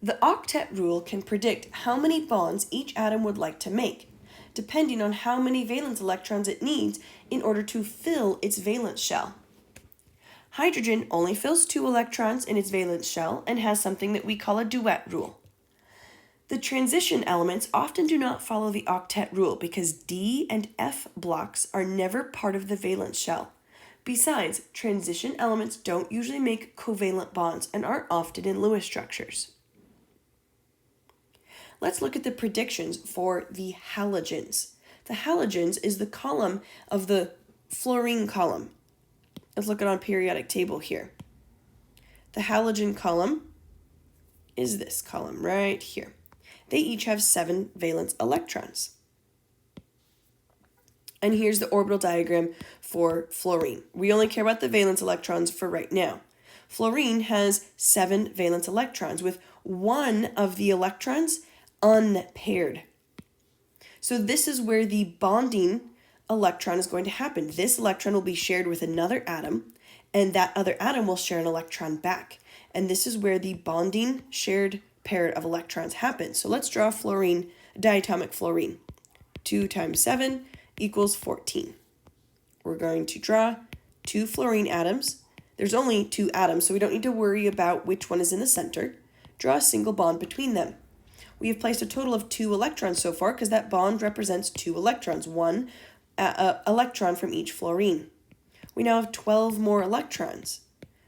The octet rule can predict how many bonds each atom would like to make, depending on how many valence electrons it needs in order to fill its valence shell. Hydrogen only fills 2 electrons in its valence shell and has something that we call a duet rule. The transition elements often do not follow the octet rule because D and F blocks are never part of the valence shell. Besides, transition elements don't usually make covalent bonds and aren't often in Lewis structures. Let's look at the predictions for the halogens. The halogens is the column of the fluorine column. Let's look at on periodic table here. The halogen column is this column right here. They each have 7 valence electrons. And here's the orbital diagram for fluorine. We only care about the valence electrons for right now. Fluorine has 7 valence electrons with one of the electrons unpaired. So this is where the bonding electron is going to happen. This electron will be shared with another atom, and that other atom will share an electron back. And this is where the bonding shared pair of electrons happens. So let's draw fluorine, diatomic fluorine. 2 times 7 equals 14. We're going to draw 2 fluorine atoms. There's only 2 atoms, so we don't need to worry about which one is in the center. Draw a single bond between them. We have placed a total of 2 electrons so far because that bond represents 2 electrons, 1 electron from each fluorine. We now have 12 more electrons.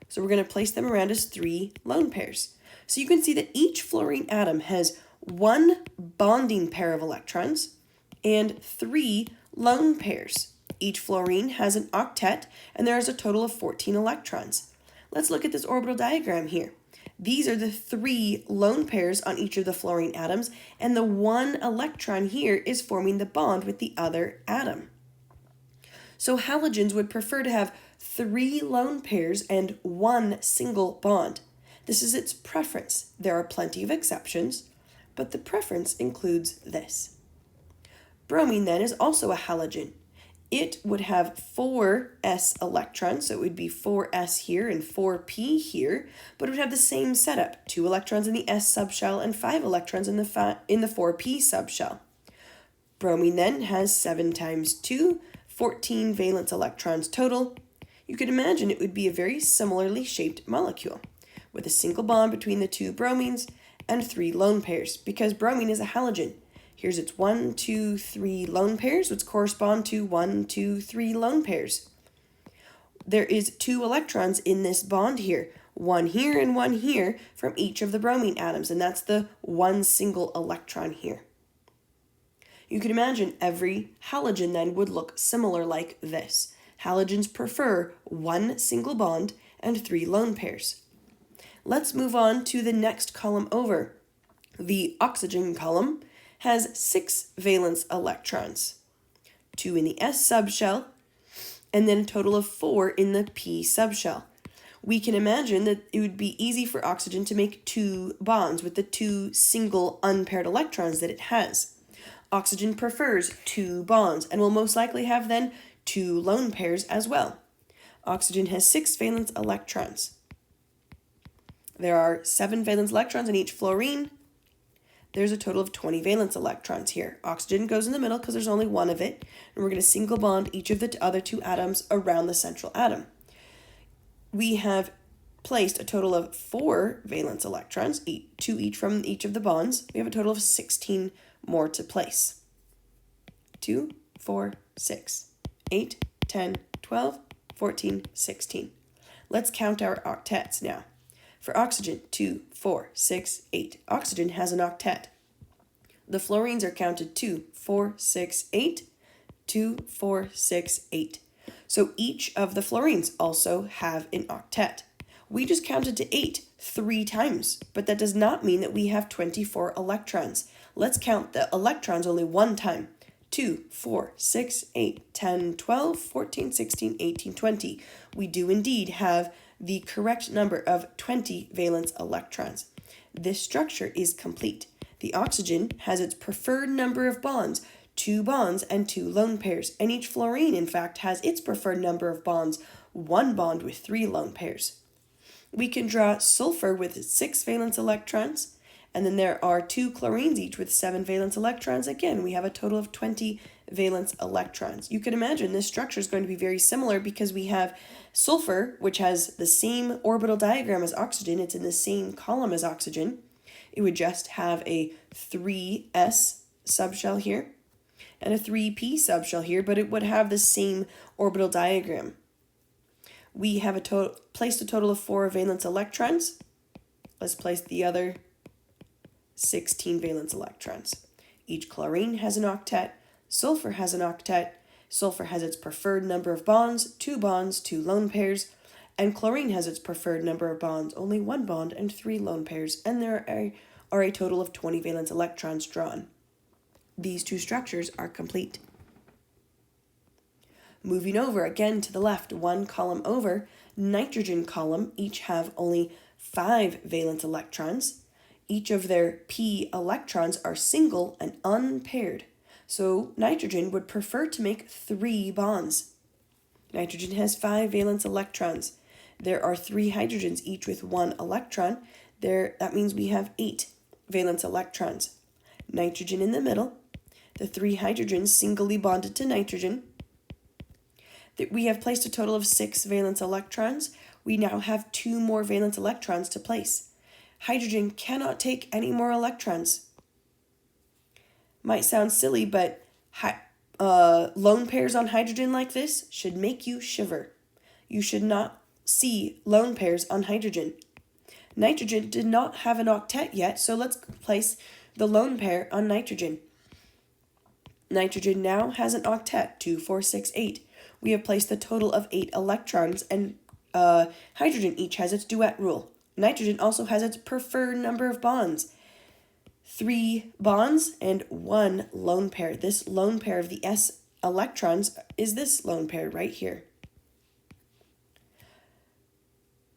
So we're going to place them around as 3 lone pairs. So you can see that each fluorine atom has 1 bonding pair of electrons and 3 lone pairs. Each fluorine has an octet, and there is a total of 14 electrons. Let's look at this orbital diagram here. These are the 3 lone pairs on each of the fluorine atoms, and the 1 electron here is forming the bond with the other atom. So halogens would prefer to have 3 lone pairs and 1 single bond. This is its preference. There are plenty of exceptions, but the preference includes this. Bromine then is also a halogen. It would have 4 s electrons, so it would be 4s here and 4p here, but it would have the same setup, 2 electrons in the s subshell and 5 electrons in the 4p subshell. Bromine then has 7 times 2, 14 valence electrons total. You could imagine it would be a very similarly shaped molecule, with a single bond between the 2 bromines and 3 lone pairs, because bromine is a halogen. Here's its 1, 2, 3 lone pairs, which correspond to 1, 2, 3 lone pairs. There is 2 electrons in this bond here, 1 here and 1 here from each of the bromine atoms, and that's the 1 single electron here. You can imagine every halogen then would look similar like this. Halogens prefer 1 single bond and 3 lone pairs. Let's move on to the next column over. The oxygen column has 6 valence electrons, 2 in the s subshell, and then a total of 4 in the p subshell. We can imagine that it would be easy for oxygen to make 2 bonds with the 2 single unpaired electrons that it has. Oxygen prefers 2 bonds and will most likely have then 2 lone pairs as well. Oxygen has 6 valence electrons. There are 7 valence electrons in each fluorine. There's a total of 20 valence electrons here. Oxygen goes in the middle because there's only 1 of it, and we're going to single bond each of the other 2 atoms around the central atom. We have placed a total of 4 valence electrons, 2 each from each of the bonds. We have a total of 16 more to place. 2, 4, 6, 8, 10, 12, 14, 16. Let's count our octets now. For oxygen, 2, 4, 6, 8. Oxygen has an octet. The fluorines are counted 2, 4, 6, 8, 2, 4, 6, 8. So each of the fluorines also have an octet. We just counted to 8 3 times, but that does not mean that we have 24 electrons. Let's count the electrons only 1 time. 2, 4, 6, 8, 10, 12, 14, 16, 18, 20. We do indeed have the correct number of 20 valence electrons. This structure is complete. The oxygen has its preferred number of bonds, 2 bonds and 2 lone pairs, and each fluorine, in fact, has its preferred number of bonds, 1 bond with 3 lone pairs. We can draw sulfur with 6 valence electrons And then there are 2 chlorines each with 7 valence electrons. Again, we have a total of 20 valence electrons. You can imagine this structure is going to be very similar because we have sulfur, which has the same orbital diagram as oxygen. It's in the same column as oxygen. It would just have a 3s subshell here and a 3p subshell here, but it would have the same orbital diagram. We have placed a total of 4 valence electrons. Let's place the other 16 valence electrons. Each chlorine has an octet, sulfur has an octet, sulfur has its preferred number of bonds, 2 lone pairs, and chlorine has its preferred number of bonds, only 1 bond and 3 lone pairs, and there are a total of 20 valence electrons drawn. These 2 structures are complete. Moving over again to the left, 1 column over, nitrogen column each have only 5 valence electrons. Each of their p electrons are single and unpaired. So nitrogen would prefer to make 3 bonds. Nitrogen has 5 valence electrons. There are 3 hydrogens, each with 1 electron. That means we have 8 valence electrons. Nitrogen in the middle. The 3 hydrogens singly bonded to nitrogen. We have placed a total of 6 valence electrons. We now have 2 more valence electrons to place. Hydrogen cannot take any more electrons. Might sound silly, but lone pairs on hydrogen like this should make you shiver. You should not see lone pairs on hydrogen. Nitrogen did not have an octet yet, so let's place the lone pair on nitrogen. Nitrogen now has an octet, 2, 4, 6, 8. We have placed a total of 8 electrons, and hydrogen each has its duet rule. Nitrogen also has its preferred number of bonds, 3 bonds and 1 lone pair. This lone pair of the s electrons is this lone pair right here.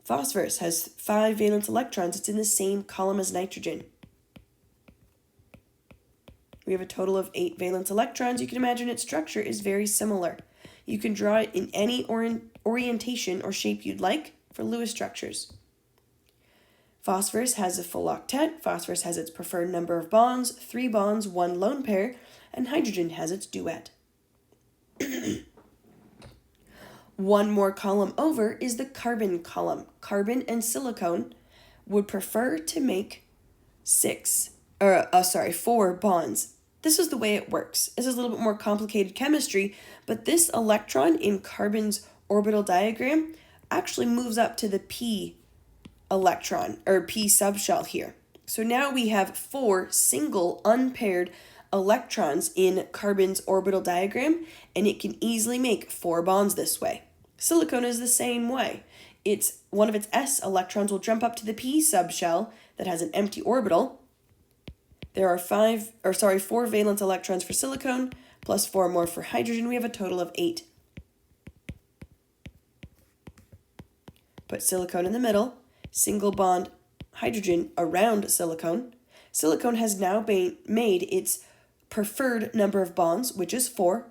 Phosphorus has 5 valence electrons. It's in the same column as nitrogen. We have a total of 8 valence electrons. You can imagine its structure is very similar. You can draw it in any orientation or shape you'd like for Lewis structures. Phosphorus has a full octet. Phosphorus has its preferred number of bonds, 3 bonds, 1 lone pair, and hydrogen has its duet. 1 more column over is the carbon column. Carbon and silicone would prefer to make 4 bonds. This is the way it works. This is a little bit more complicated chemistry, but this electron in carbon's orbital diagram actually moves up to the p electron, or p subshell here. So now we have 4 single unpaired electrons in carbon's orbital diagram, and it can easily make 4 bonds this way. Silicon is the same way. One of its s electrons will jump up to the p subshell that has an empty orbital. There are 4 valence electrons for silicon, plus 4 more for hydrogen. We have a total of 8. Put silicon in the middle. Single bond hydrogen around silicon. Silicon has now made its preferred number of bonds, which is 4.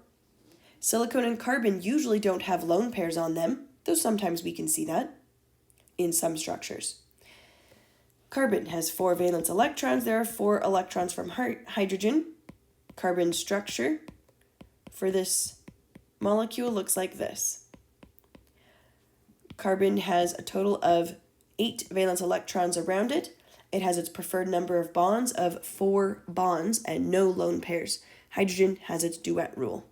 Silicon and carbon usually don't have lone pairs on them, though sometimes we can see that in some structures. Carbon has 4 valence electrons. There are 4 electrons from hydrogen. Carbon structure for this molecule looks like this. Carbon has a total of 8 valence electrons around it. It has its preferred number of bonds of 4 bonds and no lone pairs. Hydrogen has its duet rule.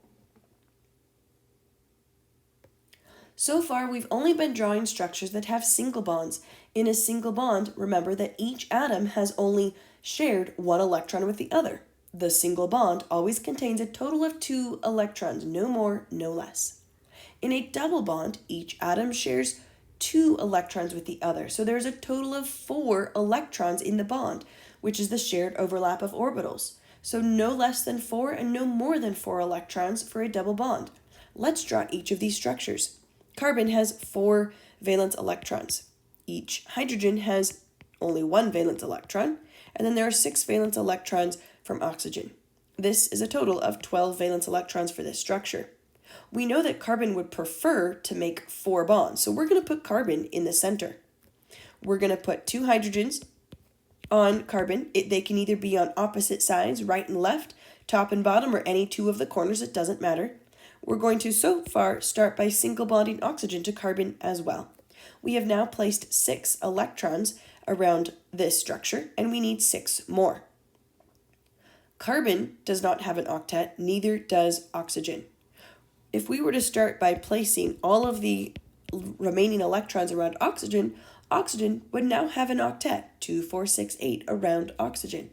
So far, we've only been drawing structures that have single bonds. In a single bond, remember that each atom has only shared 1 electron with the other. The single bond always contains a total of 2 electrons, no more, no less. In a double bond, each atom shares 2 electrons with the other, so there's a total of 4 electrons in the bond, which is the shared overlap of orbitals. So no less than 4 and no more than 4 electrons for a double bond. Let's draw each of these structures. Carbon has 4 valence electrons. Each hydrogen has only 1 valence electron, and then there are 6 valence electrons from oxygen. This is a total of 12 valence electrons for this structure. We know that carbon would prefer to make 4 bonds, so we're going to put carbon in the center. We're going to put 2 hydrogens on carbon. They can either be on opposite sides, right and left, top and bottom, or any two of the corners. It doesn't matter. We're going to so far start by single bonding oxygen to carbon as well. We have now placed 6 electrons around this structure, and we need 6 more. Carbon does not have an octet, neither does oxygen. If we were to start by placing all of the remaining electrons around oxygen, oxygen would now have an octet, 2, 4, 6, 8, around oxygen.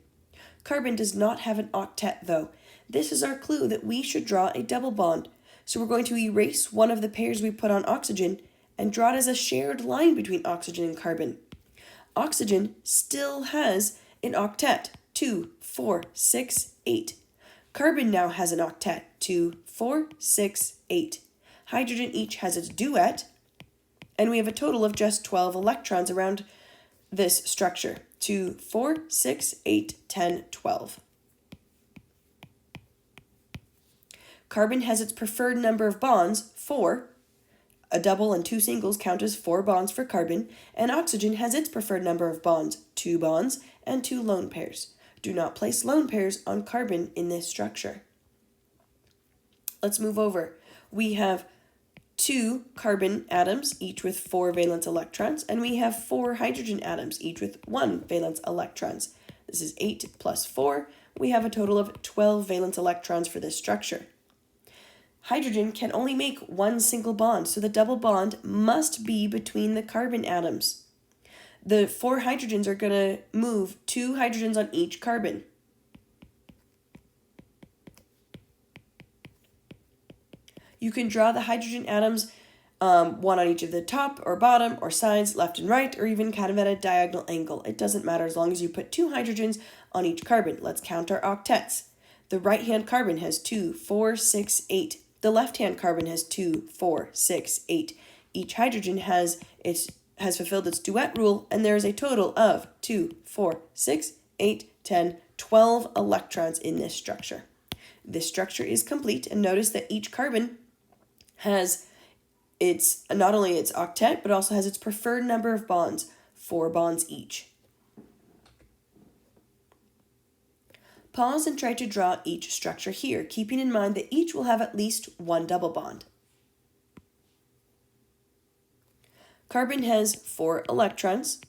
Carbon does not have an octet though. This is our clue that we should draw a double bond. So we're going to erase one of the pairs we put on oxygen and draw it as a shared line between oxygen and carbon. Oxygen still has an octet, 2, 4, 6, 8. Carbon now has an octet, 2, 4, 6, 8. Hydrogen each has its duet, and we have a total of just 12 electrons around this structure, 2, 4, 6, 8, 10, 12. Carbon has its preferred number of bonds, 4. A double and 2 singles count as 4 bonds for carbon, and oxygen has its preferred number of bonds, 2 bonds and 2 lone pairs. Do not place lone pairs on carbon in this structure. Let's move over. We have 2 carbon atoms, each with 4 valence electrons, and we have 4 hydrogen atoms, each with 1 valence electrons. This is 8 plus 4. We have a total of 12 valence electrons for this structure. Hydrogen can only make 1 single bond, so the double bond must be between the carbon atoms. The 4 hydrogens are going to move 2 hydrogens on each carbon. You can draw the hydrogen atoms, one on each of the top or bottom or sides, left and right, or even kind of at a diagonal angle. It doesn't matter as long as you put 2 hydrogens on each carbon. Let's count our octets. The right-hand carbon has 2, 4, 6, 8. The left-hand carbon has 2, 4, 6, 8. Each hydrogen has fulfilled its duet rule, and there is a total of 2, 4, 6, 8, 10, 12 electrons in this structure. This structure is complete, and notice that each carbon has not only its octet, but also has its preferred number of bonds, 4 bonds each. Pause and try to draw each structure here, keeping in mind that each will have at least 1 double bond. Carbon has 4 electrons.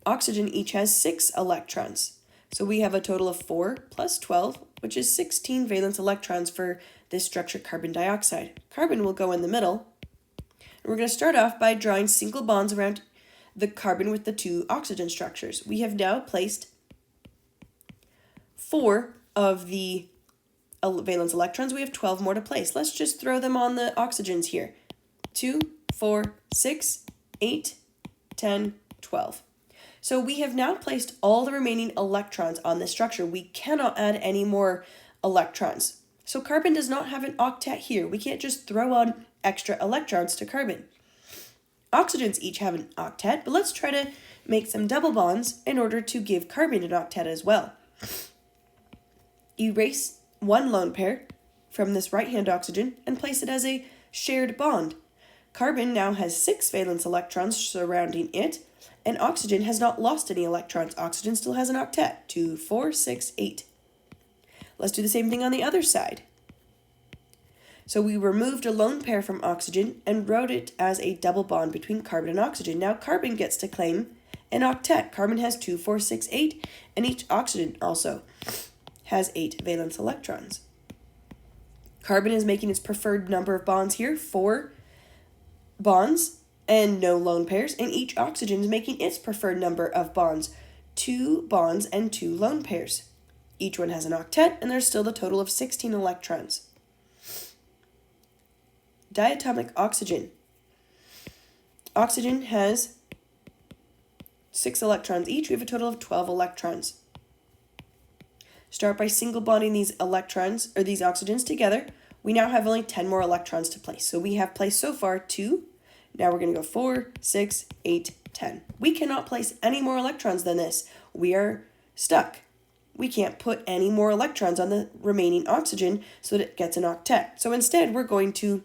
Oxygen each has 6 electrons. So we have a total of 4 plus 12, which is 16 valence electrons for this structure, carbon dioxide. Carbon will go in the middle. And we're going to start off by drawing single bonds around the carbon with the 2 oxygen structures. We have now placed 4 of the valence electrons. We have 12 more to place. Let's just throw them on the oxygens here. 2, 4, 6, 8, 10, 12. So we have now placed all the remaining electrons on this structure. We cannot add any more electrons. So carbon does not have an octet here. We can't just throw on extra electrons to carbon. Oxygens each have an octet, but let's try to make some double bonds in order to give carbon an octet as well. Erase 1 lone pair from this right-hand oxygen and place it as a shared bond. Carbon now has 6 valence electrons surrounding it, and oxygen has not lost any electrons. Oxygen still has an octet, 2, 4, 6, 8. Let's do the same thing on the other side. So we removed a lone pair from oxygen and wrote it as a double bond between carbon and oxygen. Now carbon gets to claim an octet. Carbon has 2, 4, 6, 8, and each oxygen also has 8 valence electrons. Carbon is making its preferred number of bonds here, 4 bonds and no lone pairs, and each oxygen is making its preferred number of bonds, 2 bonds and 2 lone pairs. Each one has an octet, and there's still the total of 16 electrons. Diatomic oxygen. Oxygen has 6 electrons each. We have a total of 12 electrons. Start by single bonding these electrons, or these oxygens together. We now have only 10 more electrons to place. So we have placed so far 2. Now we're going to go 4, 6, 8, 10. We cannot place any more electrons than this. We are stuck. We can't put any more electrons on the remaining oxygen so that it gets an octet. So instead, we're going to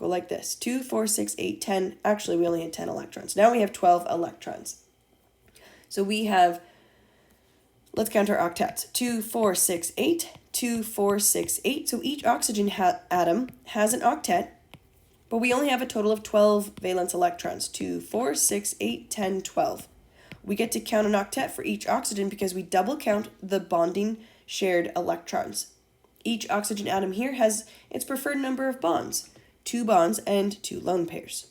go like this. 2, 4, 6, 8, 10. Actually, we only had 10 electrons. Now we have 12 electrons. So we have, let's count our octets. 2, 4, 6, 8. 2, 4, 6, 8. So each oxygen atom has an octet, but we only have a total of 12 valence electrons. 2, 4, 6, 8, 10, 12. We get to count an octet for each oxygen because we double count the bonding shared electrons. Each oxygen atom here has its preferred number of bonds, 2 bonds and 2 lone pairs.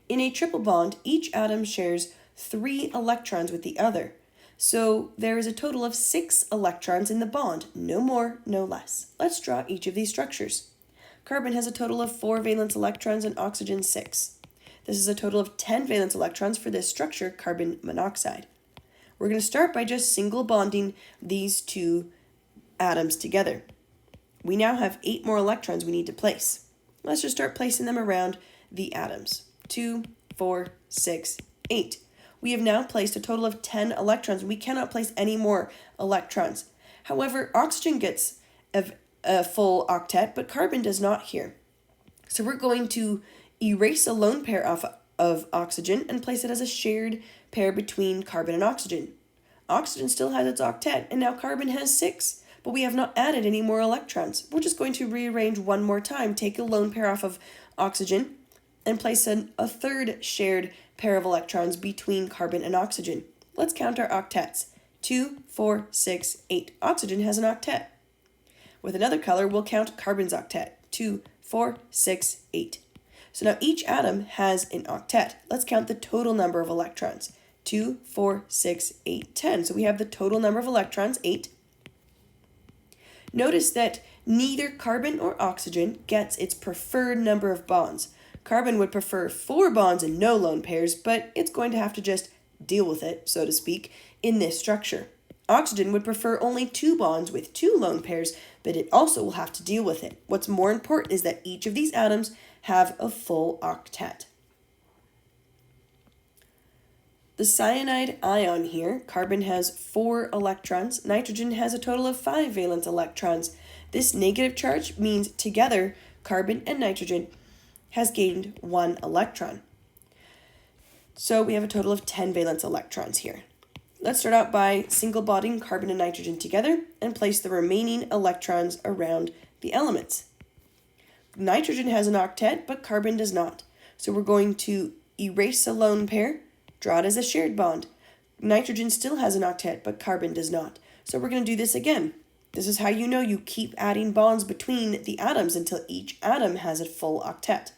In a triple bond, each atom shares 3 electrons with the other. So there is a total of 6 electrons in the bond, no more, no less. Let's draw each of these structures. Carbon has a total of 4 valence electrons and oxygen 6. This is a total of 10 valence electrons for this structure, carbon monoxide. We're going to start by just single bonding these 2 atoms together. We now have 8 more electrons we need to place. Let's just start placing them around the atoms. 2, 4, 6, 8. We have now placed a total of 10 electrons. We cannot place any more electrons. However, oxygen gets a full octet, but carbon does not here. So we're going to erase a lone pair off of oxygen and place it as a shared pair between carbon and oxygen. Oxygen still has its octet, and now carbon has 6, but we have not added any more electrons. We're just going to rearrange one more time, take a lone pair off of oxygen, and place a third shared pair of electrons between carbon and oxygen. Let's count our octets. 2, 4, 6, 8. Oxygen has an octet. With another color, we'll count carbon's octet. 2, 4, 6, 8. So now each atom has an octet. Let's count the total number of electrons. 2, 4, 6, 8, 10. So we have the total number of electrons, 8. Notice that neither carbon or oxygen gets its preferred number of bonds. Carbon would prefer 4 bonds and no lone pairs, but it's going to have to just deal with it, so to speak, in this structure. Oxygen would prefer only 2 bonds with 2 lone pairs, but it also will have to deal with it. What's more important is that each of these atoms have a full octet. The cyanide ion here, carbon has 4 electrons, nitrogen has a total of 5 valence electrons. This negative charge means together carbon and nitrogen has gained 1 electron. So we have a total of 10 valence electrons here. Let's start out by single bonding carbon and nitrogen together and place the remaining electrons around the elements. Nitrogen has an octet, but carbon does not. So we're going to erase a lone pair, draw it as a shared bond. Nitrogen still has an octet, but carbon does not. So we're going to do this again. This is how you know you keep adding bonds between the atoms until each atom has a full octet.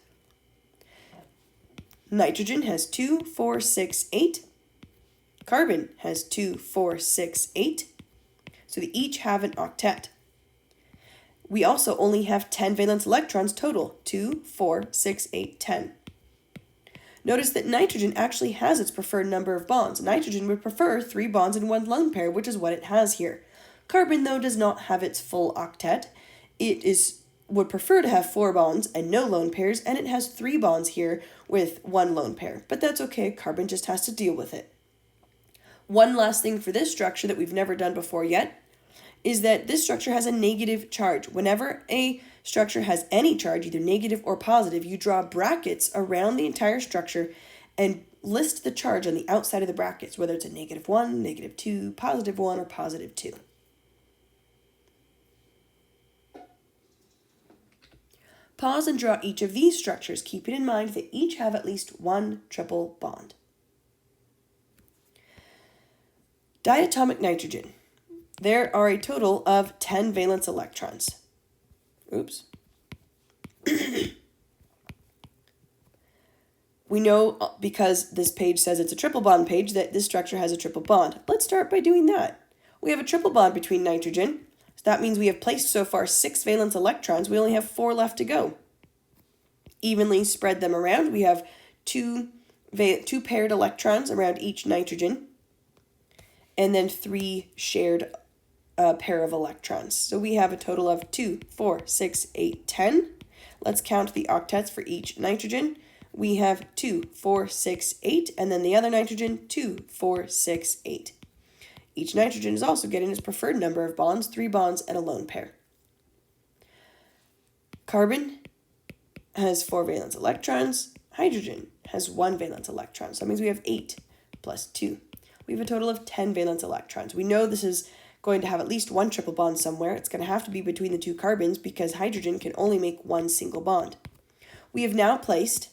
Nitrogen has 2, 4, 6, 8. Carbon has 2, 4, 6, 8. So they each have an octet. We also only have 10 valence electrons total. 2, 4, 6, 8, 10. Notice that nitrogen actually has its preferred number of bonds. Nitrogen would prefer 3 bonds and 1 lone pair, which is what it has here. Carbon, though, does not have its full octet. It would prefer to have 4 bonds and no lone pairs, and it has 3 bonds here with 1 lone pair. But that's okay, carbon just has to deal with it. One last thing for this structure that we've never done before yet is that this structure has a negative charge. Whenever a structure has any charge, either negative or positive, you draw brackets around the entire structure and list the charge on the outside of the brackets, whether it's a -1, -2, +1, or +2. Pause and draw each of these structures, keeping in mind that each have at least 1 triple bond. Diatomic nitrogen. There are a total of 10 valence electrons. Oops. We know, because this page says it's a triple bond page, that this structure has a triple bond. Let's start by doing that. We have a triple bond between nitrogen. So that means we have placed so far 6 valence electrons. We only have 4 left to go. Evenly spread them around. We have two paired electrons around each nitrogen, and then 3 shared pair of electrons. So we have a total of 2, 4, 6, 8, 10. Let's count the octets for each nitrogen. We have 2, 4, 6, 8, and then the other nitrogen, 2, 4, 6, 8. Each nitrogen is also getting its preferred number of bonds, 3 bonds and a lone pair. Carbon has 4 valence electrons. Hydrogen has 1 valence electron. So that means we have 8 plus 2. We have a total of 10 valence electrons. We know this is going to have at least one triple bond somewhere. It's going to have to be between the two carbons because hydrogen can only make one single bond. We have now placed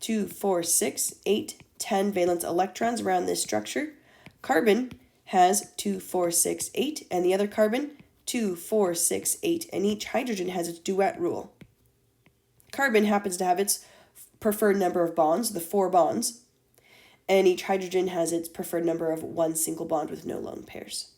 2, 4, 6, 8, 10 valence electrons around this structure. Carbon has 2, 4, 6, 8, and the other carbon 2, 4, 6, 8, and each hydrogen has its duet rule. Carbon happens to have its preferred number of bonds, the 4 bonds, and each hydrogen has its preferred number of one single bond with no lone pairs.